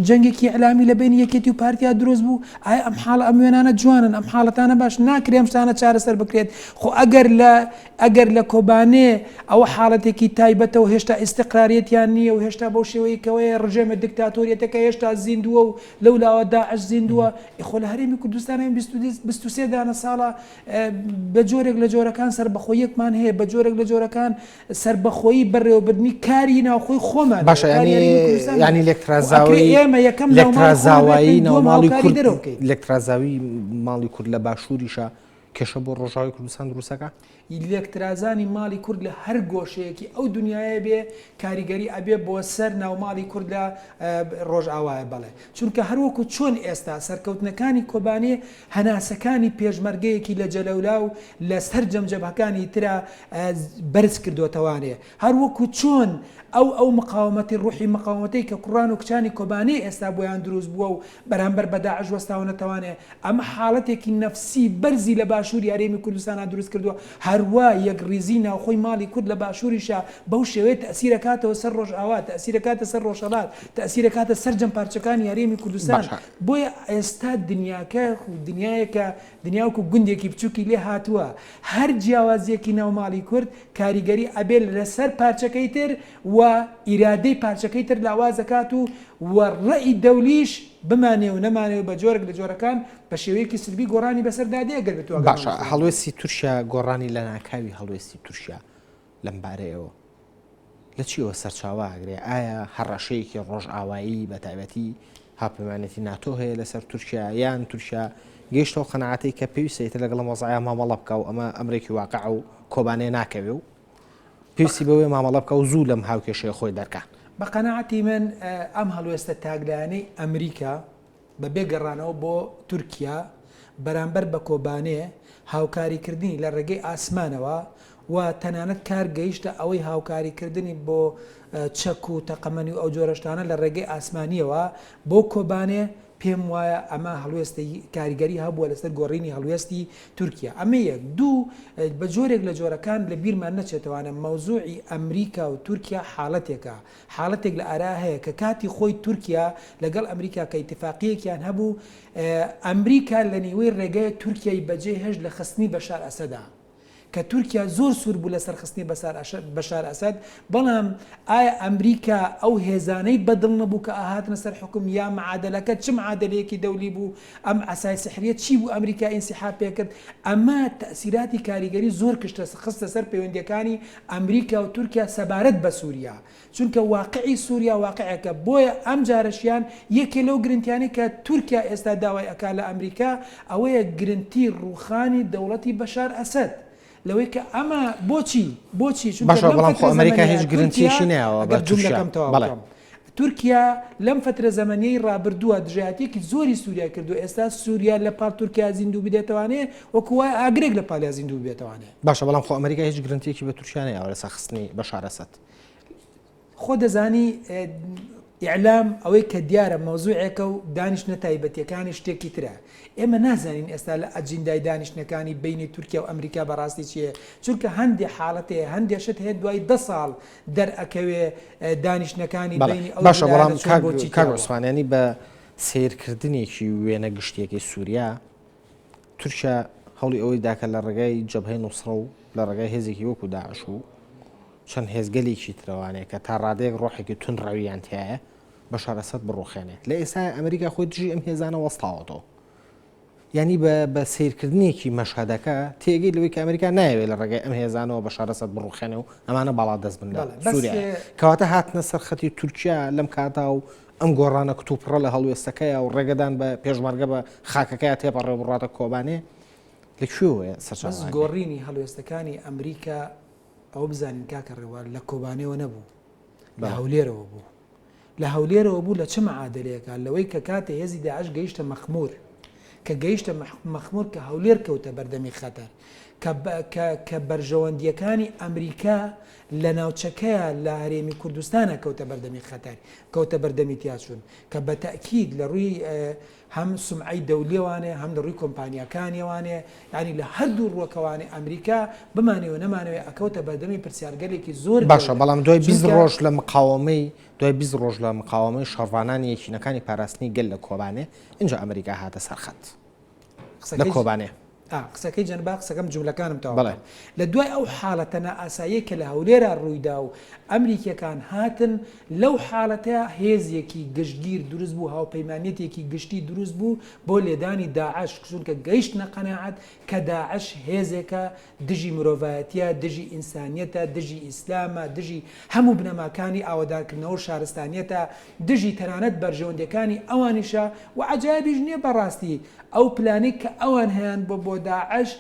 جەنگێکی ئەلامی لە بینی یەکێتی و پارتیا دروست بوو ئایا ئەم حاڵە ئەم وێنانە جوانن ئەم حاڵەتانە باش ناکرێ ئەم شتانە چارەسەر بکرێت خۆ ئەگەر لە کۆبانێ ئەوە حاڵەتێکی تایبەتەوە هێشتا ئیستقراریەتیان نییە و هێشتا بەو شێوەیەکەوەی ڕژێمە دیکتاتۆریەتەکە هێشتا زیندووە و لەولاوە داعش زیندووە خۆ لە هەرێمی کوردستانە 23 دانە ساڵە بە جۆرێک لە جۆرەکان سربەخۆیەکمان هەیە بە جۆرێک لە جۆرەکان سربەخۆیی بەڕێوەبردنی کاری ناوخۆی خۆمان باشە ینی لێکترازاوایی ناوماڵی کورد لێکترازاوی ماڵی کورد لە باشووریشە کێشە بۆ ڕۆژاوی کوردستان دروستەکە لێکترازانی ماڵی کورد لە هەر گۆشەیەکی ئەو دنیاە بێ کاریگەری ئەبێ بۆ سەر ناوماڵی کورد لە ڕۆژئاوایە بەڵێ چونکە هەروەکو چۆن ئێستا سەرکەوتنەکانی کۆبانێ هەناسەکانی پێشمەرگەیەکی لە جەلەولا و لە سەر جەمجەبەکانی ترە بەرز کردوتەوانێ هەروەکو چۆن ئەو مقاومەتی ڕوحی مقاومەتەی کە کوڕان و کچانی کۆبانەی ئێستا بۆیان دروست بووە و بەرامبەر بە داعش وەستاونەتەوانێ ئەمە حاڵەتێکی نەفسی بەرزی لە باشووری هەرێمی کوردستانە دروست کردووە هەروە یەک ڕیزی ناوخۆی ماڵی کورد لە باشووریشە بەو شێوەیە تەسیرەکاتەوە سەر ڕۆژئاوا تەسیرەکاتە سەر ڕۆژهەڵات تەسیرەکاتە سەر جەمپارچەکانی هەرێمی کوردستان بۆیە ئێستا دنیاکە دنیایەکە دنیاوکو گوندێکی بچووکی لێ هاتووە هەر جیاوازیەکی ناوماڵی کورد کاریگەری ئەبێ لەسەر پارچەکەی تر و ئیرادەی پارچەکەی تر لاوازەکات و ڕەئی دەولیش بمانێ و نەمانێ بە جۆرێک لە جۆرەکان بە شێوەیەکی سلبی گۆڕانی بەسەردادەیە گەربێتەوە باشە هەڵوێستی تورکیا گۆڕانی لە ناکاوی هەڵوێستی تورکیا لەم بارەیەوە لە چیەوە سەرچاوە ئاگرێ ئایا هەڕەشەیەکی ڕۆژئاوایی بە تایبەتی هاوپەیمانێتی ناتۆ هەیە لەسەر تورکیا یان تورکیا گەیشتەوە قەنەعەتەی کە پێویستە لەگەڵ مۆزایە مامەڵە بکە و ئەمە ئەمریکی واقع و کۆبانێ ناکەوێ و پێویستی بەوەی مامەڵە بکە و زوو لەم هاوکێشەیە خۆی دەرکات بە قەنەعەتی من ئەم هەڵوێستە تاگلانەی ئەمریکا بە بێگەڕانەوە بۆ تورکیا بەرامبەر بە کۆبانێ هاوکاریکردنی لە ڕێگەی ئاسمانەوە و تەنانەت کار گەیشتە ئەوەی هاوکاریکردنی بۆ چەک و تەقەمەنی و ئەو جۆرەشتانە لە ڕێگەی ئاسمانیەوە بۆ کۆبانێ پێم وایە ئەمە هەڵوێستی کاریگەری هەبووە لەسەر گۆڕینی هەڵوێستی تورکیا ئەمە یەک دوو بە جۆرێک لە جۆرەکان لە بیرمان نەچێتوانە مەوزوعی ئەمریکا و تورکیا حاڵەتێک لە ئارا هەیە کە کاتی خۆی تورکیا لەگەڵ ئەمریکا کە ئیتفاقیەکیان هەبوو ئەمریکا لە نیوەی ڕێگەی تورکیای بەجێ هێژ لە خستنی بەشار ئەسەدا کە تورکیا زۆر سوور بوو لە سەرخستنی بەشار ئەسەد بەڵام ئایا ئەمریکا ئەو هێزانەی بەدڵ نەبوو کە ئاهاتنە سەر حکم یا معادلەکە چ معادلەیەکی دەولی بوو ئەم ئەسای سحریە چی بوو ئەمریکا ئینسیحاب پێ کرد ئەمە تەسیراتی کاریگەری زۆر خستە سەر پەیوەندیەکانی ئەمریکا و تورکیا سەبارەت بە سووریا چونکە واقعی سووریا واقعەکە بۆیە ئەم جارەشیان یەکێ لەو گرنتیانی کە تورکیا ئێستا داوای ئەکا لە ئەمریکا ئەوەیە گرنتی ڕوخانی دەوڵەتی بەشار ئەسەد لەوەی کە ئەمە بۆچی باشە بەڵام خۆ ئەمریکا هیچ گرنتیشی نایەوە بە تورکیا لەم فترە زەمەنیەی ڕابردووە دژایەتێکی زۆری سووریا کردو ئێستا سووریا لە پاڵ تورکیا زیندوو بدێتوانێ وەکو وای ئاگرێک لە پاڵیا زیندوو بێتوانێ باشە بەڵام خۆ ئەمریکا هیچ گرنتێکی بە تورکیا نایەوە لە سەرخستنی بەشار ئەسەد خۆ دەزانی ئیعلام ئەوەی کە دیارە مەوزوعێکە و دانیشتە تایبەتیەکانی شتێکی ترە ئێمە نازانین ئێستا لە ئەجیندای دانیشتەکانی بینی تورکیا و ئەمریکا بەڕاستی چیە چونکە هەندێک حاڵەتەیە هەندێشت هەیە دوای 10 ساڵ دەرئەکەوێ دانیشتەکانی بینی باشە بەڵام کاگوسمانیانی بە سیرکردنێکی وێنە گشتێکی سووریا تورکیا هەوڵی ئەوەی داکە لە ڕێگای جەبهەی نووسڕە و لە ڕێگای هێزێکی وەکو داعش و چەند هێزگەلێکی ترەوانەیە کە تا ڕادەیەک ڕۆحێکی تون ڕەویان تایە بەشار ئەسەد بڕوخێنێت لە ئێستا ئەمریکا خۆی دژی ئەم هێزانە وەستاوەتەوە ینی بە سیرکردنێکی مەشهدەکە تێگەی لەوەی کە ئەمریکا نایەوێت لە ڕێگەی ئەم هێزانەوە بەشار ئەسەد بڕوخێنێ و ئەمانە باڵا دەست بن لە سووریا کەواتە هاتنە سەرخەتی تورکیا لەم کاتا و ئەم گۆڕانە کتوپڕە لە هەڵوێستەکەیە و ڕێگەدان بە پێشمەرگە بە خاکەکەی تێپەڕێ بڕاتە کۆبانێ لەکوێوەیە سەرچاوە گۆڕینی هەڵوێستەکانی ئەمریکا ئەو بزانین کاکە ڕێوار لە کۆبانەوە نەبوو لە هەولێرەوە بوو لە هەولێرەوە بوو لە چه معادلەیەکە لەوەی کە کاتێ هێزی داعش گەیشتە مەخمور کە گەیشتە مەخمور کە هەولێر کەوتە بەردەمی خەتەر کە بەرژەوەندیەکانی ئەمریکا لە ناوچەکەیە لە هەرێمی کوردستانە کەوتە بەردەمی خەتەر کەوتە بەردەمی تیاچوون کە بە تەکید لە ڕووی هەم سمعی دەولیێوانێ هەم لە ڕووی کۆمپانیەکانیێوانێ ینی لە هەردوو ڕووەکەوانی ئەمریکا بمانەوە نەمانەوێت ئەکەوتە بەردەمی پرسیارگەلێکی زۆر باشە بەڵام دوای 20 ڕۆژ لە مقاومەی دوای 20 ڕۆژ لە مقاومەی شەڕوانانی یەکینەکانی پاراستنی گەل لە کۆبانێ اینجا ئەمریکا هاتە سەرخەت لە کۆبانێ قسەکەی جەنبا قسەکەم جوولەکانم تاوە لە دوای ئەو حاڵەتە نائاساییە کە لە هەولێرە ڕوویدا و ئەمریکیەکان هاتن لەو حاڵەتەیە هێزیەکی گشتگیر دروست بوو هاوپەیمانێتێکی گشتی دروست بوو بۆ لێدانی داعش چونکە گەیشت نەقەناعەت کە داعش هێزێکە دژی مرۆڤایەتیە دژی ئینسانیەتە دژی ئیسلامە دژی هەموو بنەماکانی ئاوادارکردنەوە شارستانیەتە دژی تەنانەت بەرژەوەندەکانی ئەوانیشە و عەجایبیش نییە بەڕاستی ئەو پلانێک کە ئەوان هەیەن بۆ داعش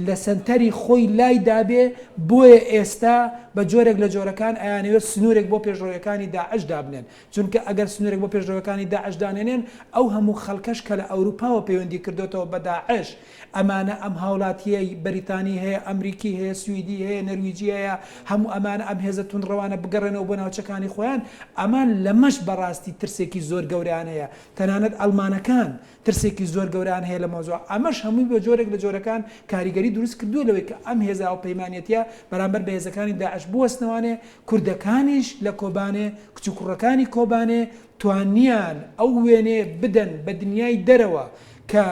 لە سنتەری خۆی لای دابێ بۆیە ئێستا بە جۆرێک لە جۆرەکان ئەیانەوێت سنوورێک بۆ پێشڕۆیەکانی داعش دابنێن چونکە ئەگەر سنوورێک بۆ پێشڕۆیەکانی داعش دانێنێن ئەو هەموو خەڵکەش کە لە ئەوروپاوە پەیوەندی کردوێتەوە بە داعش ئەمانە ئەم هاوڵاتیەی بەریتانی هەیە ئەمریکی هەیە سویدی هەیە نەرویجی هەیە هەموو ئەمانە ئەم هێزە تونڕەوانە بگەڕێنەوە بۆ ناوچەکانی خۆیان ئەمان لەمەش بەڕاستی ترسێکی زۆر گەوریان هەیە تەنانەت ئەڵمانەکان ترسێکی زۆر گەوریان هەیە لە مۆزوع ئەمەش هەمووی بە جۆرێک لە جۆرەکان کاریگەری دروست کردووە لەوەی کە ئەم هێزە و پەیمانەتیە بەرامبەر بە هێزەکانی داعش بوەستنەوانێ کوردەکانیش لە کۆبانێ کچوکوڕەکانی کۆبانێ توانیان ئەو وێنێ بدەن بە دنیای دەرەوە کە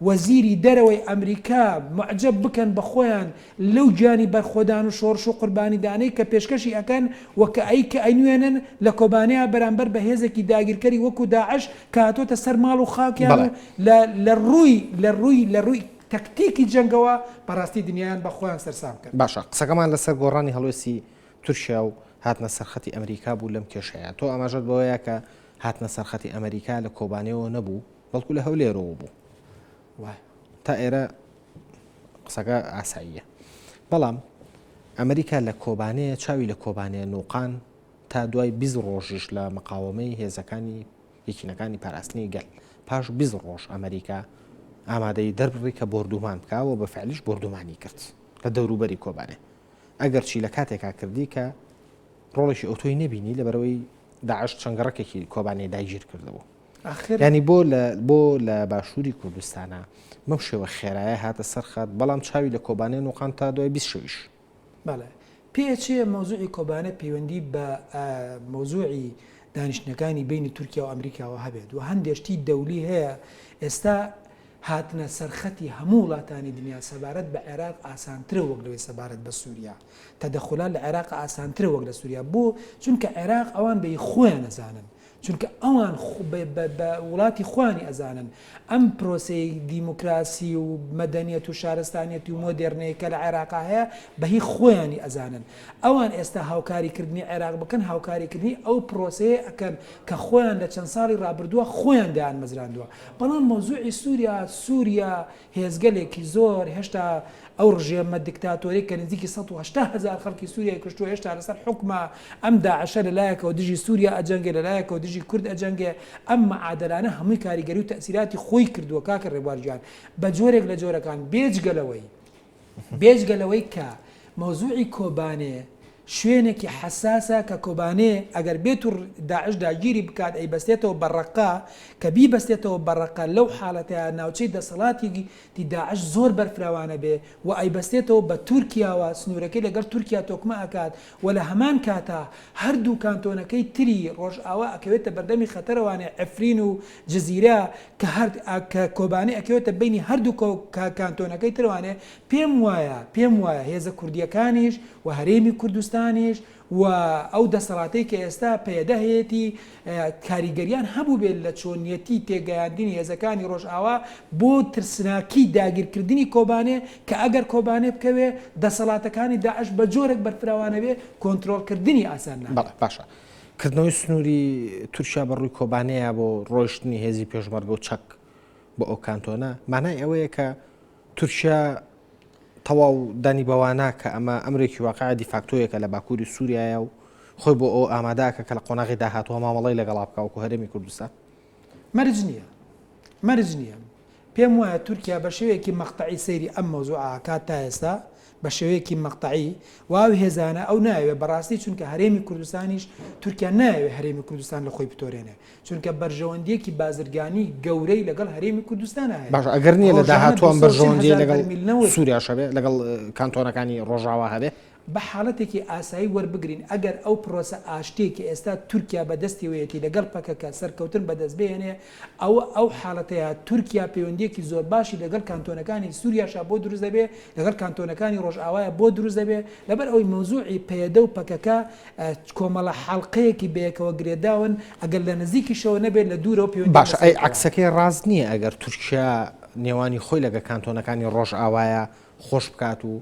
وەزیری دەرەوەی ئەمریکا معجب بکەن بە خۆیان لەو گیانی بەرخۆدان و شۆڕش و قوربانیدانەی کە پێشکەشی ئەکەن وەکە ئەی کە ئەینوێنن لە کۆبانەیە بەرامبەر بە هێزێکی داگیرکەری وەکو داعش کە هاتۆتە سەر ماڵ و خاکیان لە ڕووی تەکتیکی جەنگەوە بەڕاستی دنیایان بە خۆیان سەرسام کرد. باشە قسەکەمان لەسەر گۆڕانی هەڵوێستی تورکیا و هاتنە سەرخەتی ئەمریکا بوو لەم کێشەیە تۆ ئاماژەت بەوەیە کە هاتنە سەرخەتی ئەمریکا لە کۆبانەوە نەبوو بەڵکو لە هەولێرەوە بوو تا ئێرە قسەکە ئاساییە بەڵام ئەمریکا لە کۆبانەیە چاوی لە کۆبانەیە نوقان تا دوای 20 ڕۆژیش لە مقاومەی هێزەکانی یەکینەکانی پاراستنی گەل پاش 20 ڕۆژ ئەمریکا ئامادەی دەربڕی کە بردومان بکاوە بە فعلیش بردومانی کرد لە دەوروبەری کۆبانێ ئەگەر چی لە کاتێکا کردی کە ڕۆڵێکی ئۆتۆی نەبینی لەبەرەوەی داعش چەنگەڕەکێکی کۆبانەی داگیر کردەوە ینی بۆ لە باشووری کوردستانە مەم شێوە خێرایە هاتە سەرخەت بەڵام چاوی لە کۆبانەی نوقان تا دوای 20 شەویش پێچێ مەوزوعی کۆبانە پەیوەندی بە مەوزوعی دانیشتەکانی بینی تورکیا و ئەمریکاوە هەبێت و هەندێشتی دەولی هەیە ئێستا هاتنە سەرخەتی هەموو وڵاتانی دنیا سەبارەت بە عێراق ئاسانترە وەک لەوەی سەبارەت بە سووریا تەدەخولات لە عێراق ئاسانترە وەک لە سووریا بۆ چونکە عێراق ئەوان بە خۆیان نەزانن چونکە ئەوان بە وڵاتی خوانی ئەزانن ئەم پرۆسی دیموکراسی و مەدەنیەت و شارستانیەتی و مۆدێرنەیە کە لە عێراقا هەیە بەهی خۆیانی ئەزانن ئەوان ئێستا هاوکاریکردنی عێراق بکەن هاوکاریکردنی ئەو پرۆسەیە ئەکەن کە خۆیان لە چەند ساڵی ڕابردووە خۆیان دایان مەزراندووە بەڵام مۆزوعی سووریا هێزگەلێکی زۆر هێشتا ئەو ڕژێمە دیکتاتۆری کە نزیکی 180,000 خەڵکی سووریای کشتووە هێشتا لەسەر حکومە ئەم داعشە لەلایەکەوە دژی سووریا ئەجەنگێ لەلایەکەوە دژی کورد ئەجەنگێ ئەم معادلانە هەمووی کاریگەری و تەسیراتی خۆی کردووە کاکە ڕێبوارگیان بە جۆرێک لە جۆرەکان بێجگەلەوەی کە مەوزوعی کۆبانێ شوێنێکی حساسە کە کۆبانێ ئەگەر بێت و داعش داگیری بکات ئەی بەستێتەوە بەڕقا کە بی بەستێتەوە بەڕقا لەو حاڵەتەیە ناوچەی دەسەڵاتی داعش زۆر بەرفراوانە بێ و ئەی بەستێتەوە بە تورکیاوە سنوورەکەی لەگەر تورکیا تۆکمە ئەکات و لە هەمان کاتا هەردوو کانتۆنەکەی تری ڕۆژئاوا ئەکەوێتە بەردەمی خەتەرەوانێ ئەفرین و جززیرە کە کۆبانێ ئەکەوێتە بینی هەردوو کانتۆنەکەی تروانێ پێم وایە هێزە کوردیەکانیش و هەرێمی کوردستانیش و ئەو دەسەڵاتەی کە ئێستا پێدەهەیەی کاریگەریان هەبوو بێت لە چۆنیەتی تێگەیاندنی هێزەکانی ڕۆژئاوا بۆ ترسناکی داگیرکردنی کۆبانێ کە ئەگەر کۆبانێ بکەوێ دەسەڵاتەکانی داعش بە جۆرێک بەرفراوانە بێ کۆنتترۆلکردنی ئاسان باشە کردنەوەی سنووری تورکیا بەڕووی کۆبانەیە بۆ ڕۆیشتنی هێزی پێشمەرگە و چەک بۆ ئەو کانتۆنە مانای ئەوەیە کە تورکیا تەواو دانی بەوانە کە ئەمە ئەمریکی واقعا دیفاکتۆیەکە لە باکووری سووریایە و خۆی بۆ ئەو ئاماداکە کە لە قۆناغی داهاتوە مامەڵی لەگەڵا بکە و هەرێمی کوردستان مەرج نییە پێم وایە تورکیا بە شێوەیەکی مەقتەعی سەیری ئەم مەوزوعە کات تا ئێستا بە شێوەیەکی مەقتەعی واوی هێزانە ئەو ناوێت بەڕاستی چونکە هەرێمی کوردستانیش تورکیا ناوێت هەرێمی کوردستان لە خۆی بتۆرێنێ چونکە بەرژەوەندیەکی بازرگانی گەورەی لەگەڵ هەرێمی کوردستانە هەیە باش ئەگەر نییە لە داهاتوان بەرژەوەندی لەگەڵ سووریا شەبێ لەگەڵ کانتۆنەکانی ڕۆژاوا هەبێ بە حاڵەتێکی ئاسایی وەربگرین ئەگەر ئەو پرۆسە ئاشتێکی ئێستا تورکیا بەدەستیوەیەتی لەگەڵ پەکەکە سەرکەوتن بەدەست بێنێ ئەو حاڵەتەیە تورکیا پەیوەندیەکی زۆر باشی لەگەڵ کانتۆنەکانی سووریاشا بۆ دروست دەبێ لەگەڵ کانتۆنەکانی ڕۆژئاوایە بۆ دروست دەبێ لەبەر ئەوەی مەوزوعی پەیەدە و پەکەکە کۆمەڵە حەڵقەیەکی بەیەکەوە گرێداون ئەگەر لە نزیکیشەوە نەبێت لە دوورەوە پەیوەندی باش ئەی عکسەکەی ڕاز نییە ئەگەر تورکیا نێوانی خۆی لەگە کانتۆنەکانی ڕۆژئاوایە خۆش بکات و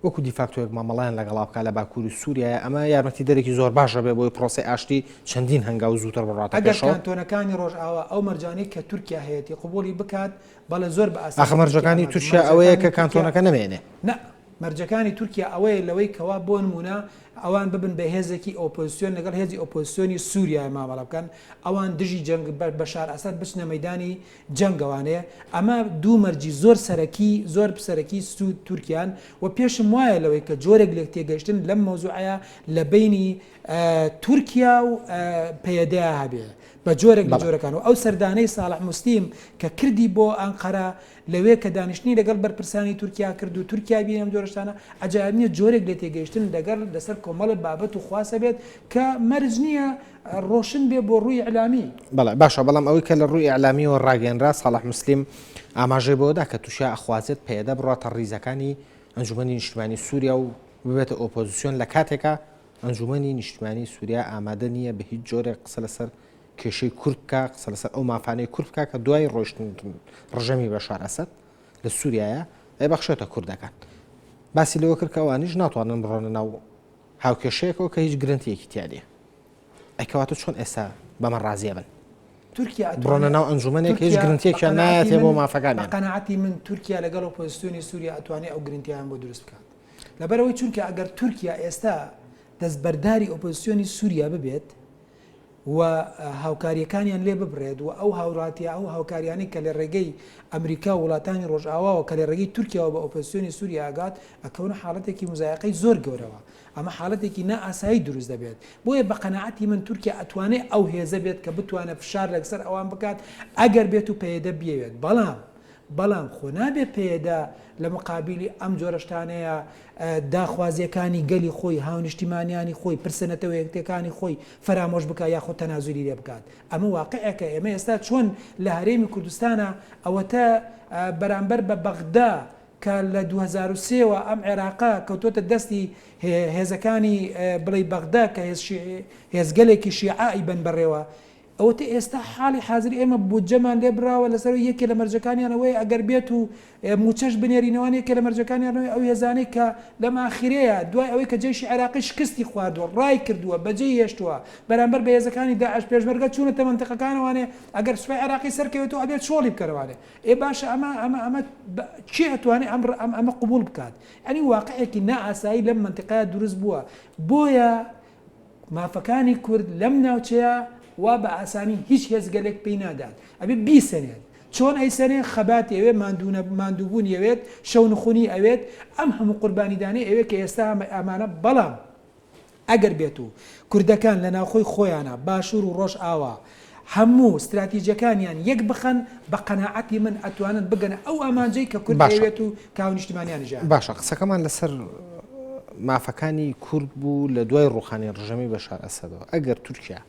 وەکو دیفاکتۆیەک مامەڵیان لەگەڵا بکات لە باکووری سووریایە ئەمە یارمەتی دەرێکی زۆر باشە بێ بۆی پرۆسی ئاشتی چەندین هەنگا و زووتر بڕاتە ئەگەر کانتۆنەکانی ڕۆژئاوا ئەو مەرجانەی کە تورکیا هەیەی قبولی بکات بەڵێ زۆر بە ئاسان ئاخە مەرجەکانی تورکیا ئەوەیە کە کانتۆنەکە نەمێنێ نە مەرجەکانی تورکیا ئەوەیە لەوەی کەوا بۆ نمونە ئەوان ببن بە هێزێکی ئۆپۆزیسیۆن لەگەڵ هێزی ئۆپۆزیسیۆنی سووریای مامەڵە بکەن ئەوان دژی جەنگ بەشار ئەسەد بچنە مەیدانی جەنگەوانەیە ئەمە دوو مەرجی زۆر سەرەکی تورکیان و پێشم وایە لەوەی کە جۆرێک لێک تێگەشتن لەم مەوزوعەیە لە بینی تورکیا و پەیەدەیە هەبێ بە جۆرێک لە جۆرەکان و ئەو سەردانەی ساڵح موسلیم کە کردی بۆ ئەنقەرە لەوێ کە دانیشتنی لەگەڵ بەرپرسانی تورکیا کرد و تورکیا بینم جۆرەشتانە ئەجایب نییە جۆرێک لێ تێگەیشتن لەگەڵ لەسەر کۆمەڵی بابەت و خواسە بێت کە مەرج نییە ڕۆشن بێ بۆ ڕووی ئەعلامی بەڵێ باشە بەڵام ئەوەی کە لە ڕووی ئەعلامیەوە ڕاگەنرا ساڵح موسلیم ئاماژەی بۆدا کە تووشیا ئەخوازێت پەیەدە بڕاتە ڕیزەکانی ئەنجومەنی نیشتیمانی سووریا و ببێتە ئۆپۆزیسیۆن لە کاتێکە ئەنجومەنی نیشتیمانی سووریا ئامادە نییە بە هیچ جۆرێک قسە لەسەر کێشەی کورد بکە قسە لەسەر ئەو مافانەی کورد بکە کە دوای ڕۆیشتن ڕژەمی بەشار ئەسەد لە سووریایە ئەی بەخشێتە کوردەکان باسی لەوە کرد کە ئەوانیش ناتوانن بڕۆنە ناو هاوکێشەیەکەوە کە هیچ گرنتیەکی تیاە ئەیکەواتە چۆن ئێستا بەمە ڕازیە بن تورکیا بڕۆنە ناو ئەنجومەنێک هیچ گرنتیەکیان نایەتێ بۆ مافەکانیان قەنەعەتی من تورکیا لەگەڵ ئۆپۆزیسیۆنی سووریا ئەتوانێت ئەو گرنتیان بۆ دروست بکات لەبەرەوەی چونکە ئەگەر تورکیا ئێستا دەستبەرداری ئۆپۆزیسیۆنی سووریا ببێت و هاوکاریەکانیان لێ ببرێت و ئەو هاوڕاتیە ئەو هاوکاریانی کە لە ڕێگەی ئەمریکا و وڵاتانی ڕۆژئاواوە کە لە ڕێگەی تورکیاوە بە ئۆپۆزیسیۆنی سووریا ئاگات ئەکەونە حاڵەتێکی مزایقەی زۆر گەورەوە ئەمە حاڵەتێکی نائاسایی دروست دەبێت بۆیە بە قەنەعەتی من تورکیا ئەتوانێت ئەو هێزە بێت کە بتوانێت فشار لەسەر ئەوان بکات ئەگەر بێت و پەیەدە بێوێت بەڵام خۆ نابێ پێدا لە مقابلی ئەم جۆرەشتانەیە داخوازیەکانی گەلی خۆی هاونیشتیمانیانی خۆی پرسنەتەوە یەکتەکانی خۆی فەرامۆش بکە یاخۆ تەنازولی لێ بکات ئەمە واقعەکە ئێمە ئێستا چۆن لە هەرێمی کوردستانە ئەوەتە بەرامبەر بە بەغدا کە لە 2023ەوە ئەم عێراقا کەوتۆتە دەستی هێزەکانی بڵی بەغدا کە هێزگەلێکی شیعائی بن بەڕێوە ئەوتە ئێستا حاڵی حاضر ئێمە بودجەمان لێ براوە لەسەر یەکێ لە مەرجەکانیانەوەی ئەگەر بێت و موچەش بنێرینەوەن یەکێ لە مەرجەکانیانەوەی ئەو هێزانەی کە لەم ئاخیرەیە دوای ئەوەی کە جێشی عێراقی شکستی خواردووە ڕای کردووە بەجێ هێشتووە بەرامبەر بە هێزەکانی داعش پێشمەرگە چوونەتە منتەقەکانەوانێ ئەگەر سوپای عێراقی سەرکەوێتەوە ئەبێت شۆڵی بکەروانێ باشە ئەمە چی ئەتوانێت ئەمە قبول بکات ئەنی واقعێکی نائاسایی لەم منتیقەیە دروست بووە بۆیە مافەکانی کورد لەم ناوچەیە وا بە ئاسانی هیچ هێزگەلێک پێی نادات ئەبێ بیسەنێت چۆن ئەیسەنێ خەبات ئەوێ ماندووبوون ئەوێت شەو نخونی ئەوێت ئەم هەموو قوربانیدانەی ئەوێ کە ئێستا ئەمانە بەڵام ئەگەر بێت و کوردەکان لە ناوخۆی خۆیانە باشوور و ڕۆژ ئاوا هەموو استراتیجەکانیان یەک بخەن بە قەناعەتی من ئەتوانن بگەنە ئەو ئامانجەی کە کورد ئەوێت و کاونیشتیمانیان ژیان باشە قسەکەمان لەسەر مافەکانی کورد بوو لە دوای ڕوخانی ڕژەمی بەشار ئەسەدەوە ئەگەر تورکیا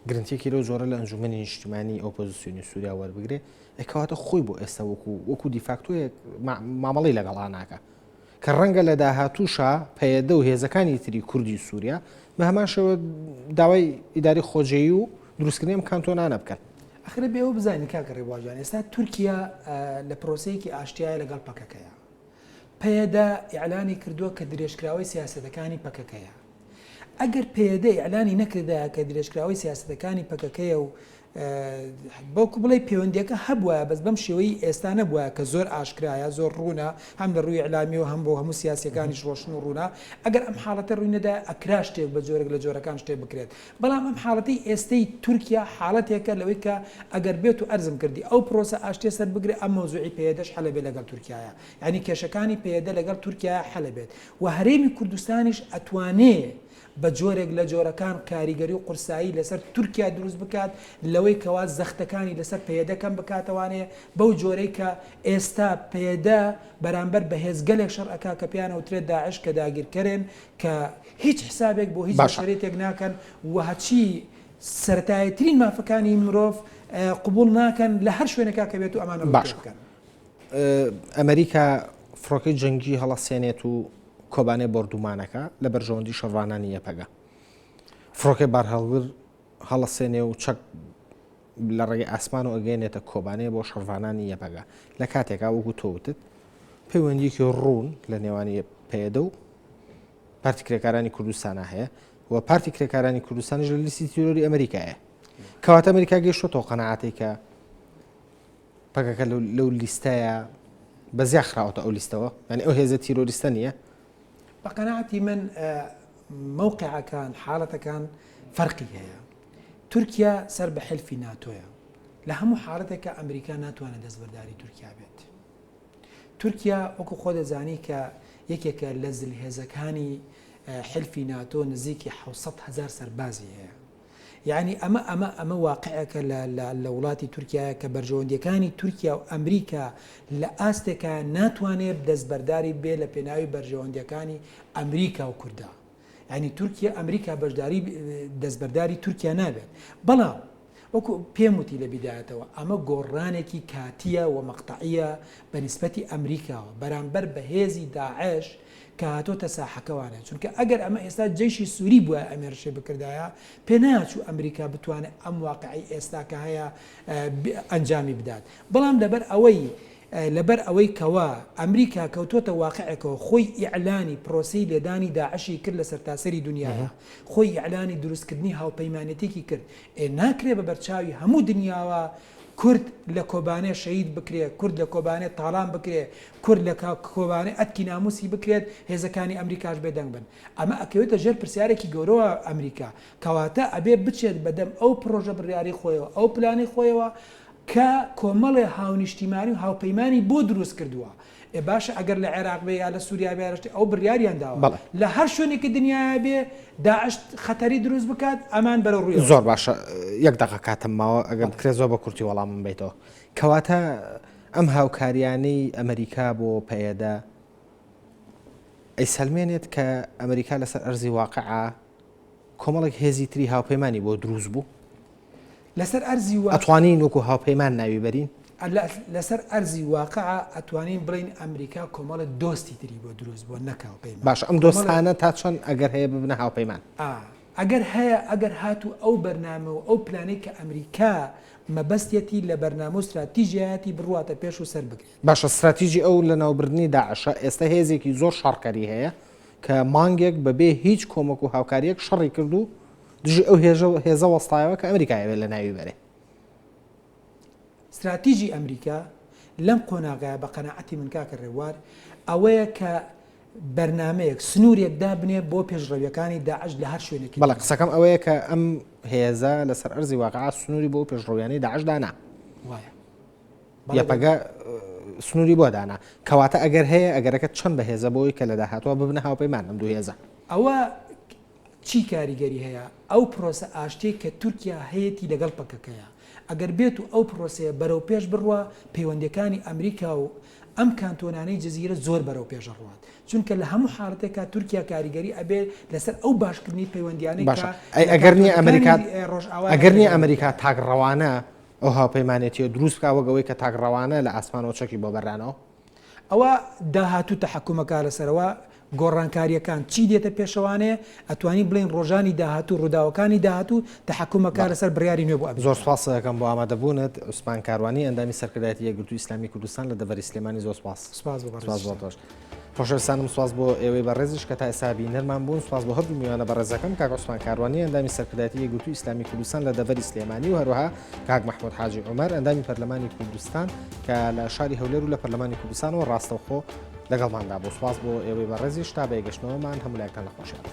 گرنتێکی لەو زۆرە لە ئەنجومەنی نیشتیمانی ئۆپۆزیسیۆنی سووریا وەربگرێ ئەکەواتە خۆی بۆ ئێستا وەکو دیفاکتۆیەک مامەڵی لەگەڵا ناکە کە ڕەنگە لە داهاتووشە پەیەدە و هێزەکانی تری کوردی سووریا بە هەمان شێوە داوای ئیداری خۆجێیی و دروستکردنی ئەم کانتۆنانە بکەن. ئەخرە بێەوە بزانین کاکە ڕێبواژان ئێستا تورکیا لە پرۆسەیەکی ئاشتیایە لەگەڵ پەکەکەیە پەیەدا ئیعلانی کردووە کە درێژکراوەی سیاسەتەکانی پەکەکەیە ئەگەر پێدە ئەلانی نەکردایە کە درێژکراوەی سیاسەتەکانی پەکەکەیە و بەوکو بڵێ پەیوەندیەکە هەبووە بەس بەم شێوەی ئێستا نەبووە کە زۆر ئاشکرایە زۆر ڕوونە هەم لە ڕووی ئەلامی و هەم بۆ هەموو سیاسەکانیش ڕۆشن و ڕوونە ئەگەر ئەم حاڵەتە ڕووینەدا ئەکرا شتێک بە جۆرەك لە جۆرەکان شتێک بکرێت بەڵام ئەم حاڵەتی ئێستەی تورکیا حاڵەتێکە لەوەی کە ئەگەر بێت و ئەرزم کردی ئەو پرۆسە ئاشتێ سەر بگرێ ئەم مەوزوعی پێدەش حەلە بێت لەگەڵ تورکایە یعنی کێشەکانی پێدە لەگەڵ تورکیا حەلە بێت و هەرێمی کوردستانیش ئەتوانێت بە جۆرێک لە جۆرەکان کاریگەری و قورسایی لەسەر تورکیا دروست بکات لەوەی کەوا زەختەکانی لەسەر پێدەکەم بکاتەوانێ بەو جۆرەی کە ئێستا پێدە بەرامبەر بە هێزگەلێک شەڕعەکە کە پیانەوترێت داعش کە داگیرکەرێن کە هیچ حسابێک بۆ هیچ شەرێتێک ناکەن و هەچی سەرەتاییترین مافەکانی مرۆڤ قبول ناکەن لە هەر شوێنێکا کە بێت و ئەمانە بکەن. ئەمریکا فڕۆکەی جەنگی هەڵەسێنێت و کۆبانێ بردومانەکە لە بەرژەوەندی شەڕوانانی یەپەگە فڕۆکەی بارهەڵگر هەڵەسێنێ و چەک لە ڕێگەی ئاسمان و ئەگەێنێتە کۆبانەیە بۆ شەڕوانانی یەپەگە لە کاتێکا وەکو تۆوتت پەیوەندیەکی ڕوون لە نێوانی پێدە و پارتی کرێکارانی کوردستانە هەیە و پارتی کرێکارانی کوردستانیش لە لیستی تیرۆری ئەمریکایە کەواتە ئەمریکا گەیشتۆتەوە قەنەعاتی کە پەکەکە لەو لیستایە بەزیا خراوەتە ئەو لیستەوە یعنی ئەو هێزە تیرۆریستە نییە بە قەنەعەتی من مووقعەکان حاڵەتەکان فەرقی هەیە تورکیا سەر بە حلفی ناتۆیە لە هەموو حاڵەتێکە ئەمریکا ناتوانێت دەستبەرداری تورکیا بێت تورکیا وەکو خۆ دەزانی کە یەکێکە لە زلهێزەکانی حلفی ناتۆ نزیکی 700,000 سەربازی هەیە یعنی ئەمە واقعەکە لە وڵاتی تورکیا کە بەرژەوەندیەکانی تورکیا و ئەمریکا لە ئاستێکە ناتوانێت دەستبەرداری بێ لە پێناوی بەرژەوەندیەکانی ئەمریکا و کووردا ینی تورکیا ئەمریکا بەشداری دەستبەرداری تورکیا نابێت بەڵام وەکو پێم وتی لە بیدایەتەوە ئەمە گۆڕانێکی کاتیە و مەقتەعیە بە نیسبەتی ئەمریکاوە بەرامبەر بەهێزی داعش کە هاتۆتە ساحەکەوانێت چونکە ئەگەر ئەمە ئێستا جێشی سووری بووە ئەمێرشێ بکردایە پێ ناچوو ئەمریکا بتوانێت ئەم واقعی ئێستا کە هەیە ئەنجامی بدات بەڵام لەبەر ئەوەی کەوا ئەمریکا کەوتۆتە واقعەکەەوە خۆی ئیعلانی پرۆسی لێدانی داعشی کرد لە سەرتاسەری دنیاە خۆی ئیعلانی دروستکردنی هاوپەیمانەتێکی کرد ناکرێ بە بەرچاوی هەموو دنیاوە کورد لە کۆبانێ شەید بکرێت کورد لە کۆبانێت تاڵان بکرێت کورد لە کۆبانێ ئەتکی ناموسی بکرێت هێزەکانی ئەمریکاش بێدەنگ بن ئەمە ئەکەوێتە ژێر پرسیارێکی گەورەوە ئەمریکا کەواتە ئەبێ بچێت بەدەم ئەو پرۆژە بڕیاری خۆیەوە ئەو پلانی خۆیەوە کە کۆمەڵی هاونیشتیمانی و هاوپەیمانی بۆ دروست کردووە باشە ئەگەر لە عێراق بێ یا لە سووریا بێشتی ئەو بڕیاریان داوە لە هەر شوێنێکی دنیای بێ داعش خەتەری دروست بکات ئەمان بەرە ڕووی زۆر باشە یەک دقە کاتم ماوە ئەگەر بکرێت زۆر بە کورتی وەڵامم بیتەوە کەواتە ئەم هاوکاریانەی ئەمریکا بۆ پەیەدا ئەیسەلمێنێت کە ئەمریکا لەسەر ئەرزی واقعە کۆمەڵێک هێزی تری هاوپەیمانی بۆ دروست بوو لەسەر ئەرزی ئەتوانین وەکو هاوپەیمان ناوی بەرین لەسەر ئەرزی واقعە ئەتوانین بڵین ئەمریکا کۆمەڵە دۆستی تری بۆ دروست بۆ نەکاو پەیمان باش ئەم دۆستانە تا چەند ئەگەر هەیە ببنە هاوپەیمان ئەگەر هەیە ئەگەر هاتوو ئەو بەرنامە و ئەو پلانەی کە ئەمریکا مەبەستێتی لە بەرنامە و استراتیژیاتی بڕواتە پێش و سەر بگرێت باشە استراتیژی ئەو لە ناوبردنی داعشە ئێستا هێزێکی زۆر شەڕکەری هەیە کە مانگێک بەبێ هیچ کۆمەک و هاوکاریەک شەڕی کردو دژی ئەو هێزە وەستایەوە کە ئەمریکایەوێت لە ناوی بەرێ استراتیژی ئەمریکا لەم قۆناغایە بە قەناعەتی من کاکە ڕێوار ئەوەیە کە بەرنمەیەک سنوورێک دابنێ بۆ پێشڕەویەکانی داعش لە هەر شوێنێکی بەڵێ قسەکەم ئەوەیە کە ئەم هێزە لەسەر ئەرزی واقعا سنووری بۆ پێشڕۆیانی داعشدانا یاپەگە سنووری بۆ دانا کەواتە ئەگەر هەیە ئەگەرەکە چەند بە هێزە بۆی کە لە داهاتوە ببنە هاوپەیمان ئەم دوو هێزە ئەوە چی کاریگەری هەیە ئەو پرۆسە ئاشتەی کە تورکیا هەیەی لەگەڵ پەکەکەیە ئەگەر بێت و ئەو پرۆسەیە بەرەو پێش بڕوە پەیوەندەکانی ئەمریکا و ئەم کانتۆنانەی جززیرە زۆر بەرەو پێش ڕوات چونکە لە هەموو حاڵەتێکا تورکیا کاریگەری ئەبێ لەسەر ئەو باشکردنی پەیوەندیانەی ئەگەر نیە ئەمریکا تاگڕەوانە ئەو هاوپەیمانێتیە دروست بکوەگەوەی کە تاگڕەوانە لە ئاسمانەوە چەکی بۆ بەرانەوە ئەوە داهاتوو تەحکومەکە لەسەرەوە گۆڕانکاریەکان چی دێتە پێشەوانەیە ئەتوانی بڵین ڕۆژانی داهاتوو ڕووداوەکانی داهاتوو تەحکومەکە لەسەر بڕیاری نوێ بۆ زۆر سپاس دەکەم بۆ ئامادەبوونت عوسمان کاروانی ئەندامی سەرکردایەتی یەکگرتووی ئیسلامی کوردستان لە دەڤەری سلێمانی زۆر سپاس خۆشەویستانم سپاس بۆ ئێوەی بەڕێزش کە تا ئێستا بینەرمان بوون سپاس بۆ هەردوو میوانە بەڕێزەکەم کاک عوسمان کاروانی ئەندامی سەرکردایەتی یەکگرتووی ئیسلامی کوردستان لە دەڤەری سلێمانی و هەروەها کاک محمود حاجی عومەر ئەندامی پەرلەمانی کوردستان کە لە شاری هەولێر و لە پەرلەمانی کوردستانەوە ڕاستەوخۆ لەگەڵماندا بۆ سپاس بۆ ئێوەی بەڕێزیش تا بەیگەشتنەوەمان هەموو لایەکان نەخۆشیان.